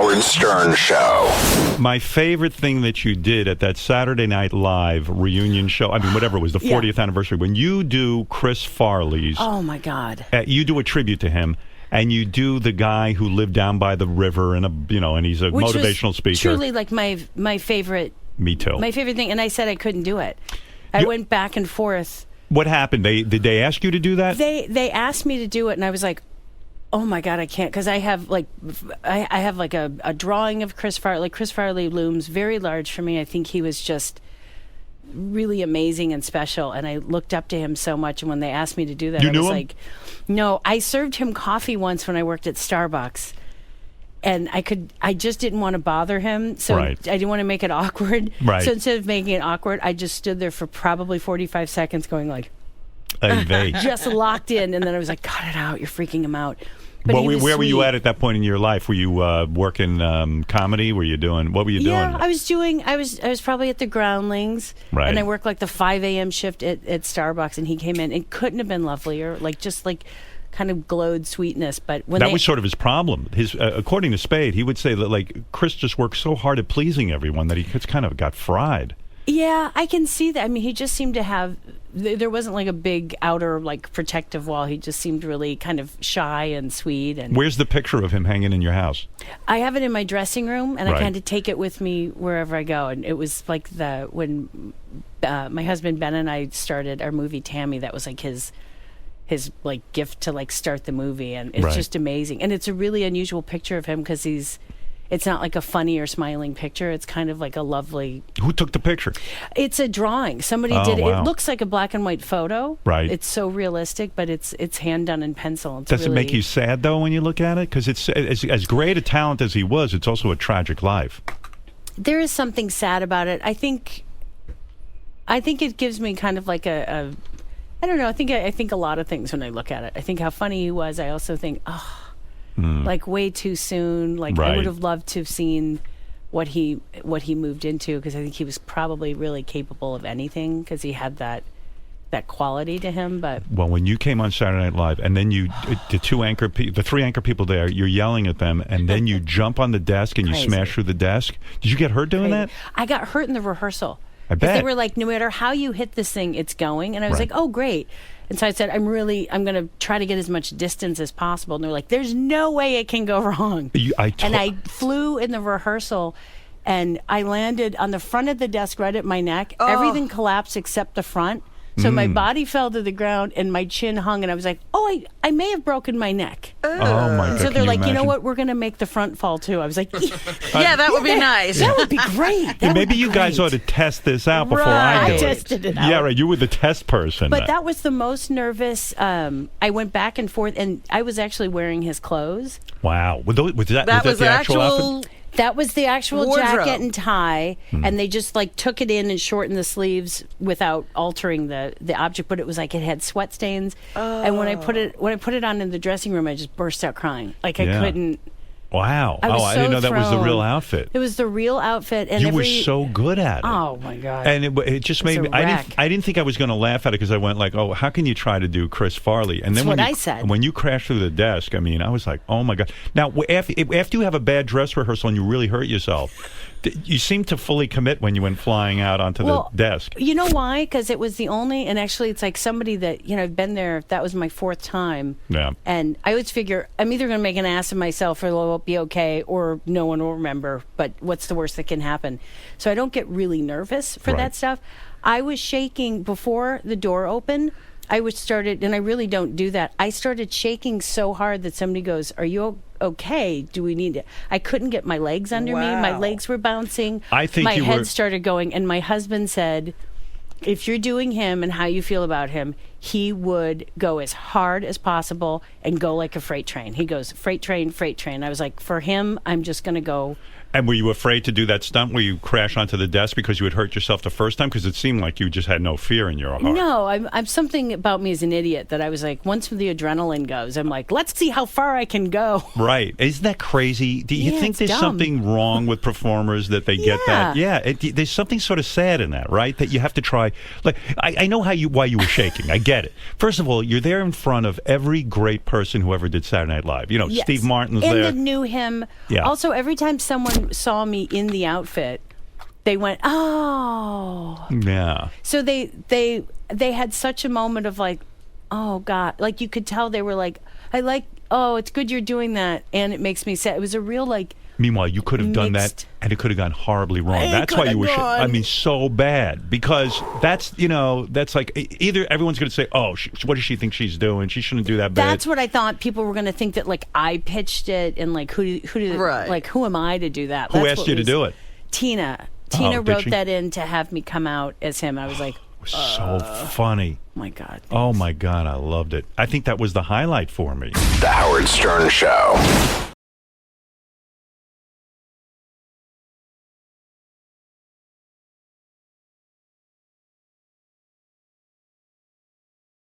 Howard Stern Show. My favorite thing that you did at that Saturday Night Live reunion show, I mean, whatever it was, the 40th anniversary, when you do Chris Farley's. Oh, my God. You do a tribute to him. And you do the guy who lived down by the river, and and he's a motivational speaker. Truly, like my favorite. Me too. My favorite thing, and I said I couldn't do it. I went back and forth. What happened? Did they ask you to do that? They asked me to do it, and I was like, oh my God, I can't, because I have a drawing of Chris Farley. Chris Farley looms very large for me. I think he was just really amazing and special, and I looked up to him so much. And when they asked me to do that, I was like, no. I served him coffee once when I worked at Starbucks, and I just didn't want to bother him, so I didn't want to make it awkward. Right. So instead of making it awkward, I just stood there for probably 45 seconds going like, just locked in, and then I was like, cut it out, you're freaking him out. But where were you at that point in your life? Were you working comedy? What were you doing? Yeah, I was probably at the Groundlings, and I worked like the 5 a.m. shift at Starbucks, and he came in. It couldn't have been lovelier, just kind of glowed sweetness. But when that was sort of his problem. His according to Spade, he would say that Chris just worked so hard at pleasing everyone that he just kind of got fried. Yeah, I can see that. I mean, he just seemed to have. There wasn't a big outer protective wall. He just seemed really kind of shy and sweet. And where's the picture of him hanging in your house? I have it in my dressing room, and I kind of take it with me wherever I go. And it was when my husband Ben and I started our movie Tammy. That was his gift to start the movie, and it's just amazing. And it's a really unusual picture of him because it's not like a funny or smiling picture. It's kind of like a lovely... Who took the picture? It's a drawing. Somebody did it. Wow. It looks like a black and white photo. Right. It's so realistic, but it's hand done in pencil. Does it make you sad, though, when you look at it? Because it's as great a talent as he was, it's also a tragic life. There is something sad about it. I think it gives me kind of like a I don't know. I think a lot of things when I look at it. I think how funny he was. I also think, way too soon. I would have loved to have seen what he moved into, because I think he was probably really capable of anything because he had that quality to him. But when you came on Saturday Night Live, and then the three anchor people there, you're yelling at them, and then you jump on the desk and you smash through the desk. Did you get hurt doing that? I got hurt in the rehearsal. I bet. They were like, no matter how you hit this thing, it's going. And I was like, oh, great. And so I said, I'm going to try to get as much distance as possible. And they're like, there's no way it can go wrong. And I flew in the rehearsal, and I landed on the front of the desk right at my neck. Oh. Everything collapsed except the front. So my body fell to the ground, and my chin hung, and I was like, oh, I may have broken my neck. Oh, my God. So they're like, you know what? We're going to make the front fall, too. I was like, yeah, that would be nice. That would be great. Maybe you guys ought to test this out before I do it. I tested it out. Yeah, right. You were the test person. But that was the most nervous. I went back and forth, and I was actually wearing his clothes. Wow. Was that the actual outfit? That was the actual wardrobe. Jacket and tie, and they just took it in and shortened the sleeves without altering the object. But it was it had sweat stains, and when I put it on in the dressing room, I just burst out crying. I couldn't. Wow! I didn't know that was the real outfit. It was the real outfit, and you were so good at it. Oh my God! And it just made me. I didn't think I was going to laugh at it, because I went oh, how can you try to do Chris Farley? And then I said. When you crashed through the desk, I was like, oh my God! Now after you have a bad dress rehearsal and you really hurt yourself, you seem to fully commit when you went flying out onto the desk. You know why? Because it was the only, and actually it's somebody that, I've been there, that was my fourth time. Yeah. And I always figure, I'm either going to make an ass of myself or it'll be okay, or no one will remember, but what's the worst that can happen? So I don't get really nervous for that stuff. I was shaking before the door opened. And I really don't do that. I started shaking so hard that somebody goes, are you okay? Do we need it? I couldn't get my legs under me. My legs were bouncing. I think my head started going. And my husband said, if you're doing him and how you feel about him, he would go as hard as possible and go like a freight train. He goes, freight train, freight train. I was like, for him, I'm just going to go. And were you afraid to do that stunt where you crash onto the desk because you had hurt yourself the first time? Because it seemed like you just had no fear in your heart. No, I'm something about me is an idiot that I was like, once the adrenaline goes, I'm like, let's see how far I can go. Right. Isn't that crazy? Do you think there's something wrong with performers that they get that? Yeah. There's something sort of sad in that, right? That you have to try. I know why you were shaking. I get Forget it. First of all, you're there in front of every great person who ever did Saturday Night Live. You know, Yes. Steve Martin's and there. that knew him. Yeah. Also, every time someone saw me in the outfit, they went, "Oh." Yeah. So they had such a moment of like, "Oh God!" Like you could tell they were like, "Oh, it's good you're doing that," and it makes me sad. It was a real like. Meanwhile, you could have done that, Mixed. and it could have gone horribly wrong. It That's why could you were. have gone. I mean, so bad because that's that's like either everyone's going to say, "Oh, what does she think she's doing? She shouldn't do that bit." That's what I thought. People were going to think that like I pitched it, and like who did Right. like who am I to do that? Who That's asked what you to was- do it? Tina. Oh, Tina did wrote she? that in to have me come out as him. I was like, It was so funny. oh my God. Oh my God, I loved it. I think that was the highlight for me. The Howard Stern Show.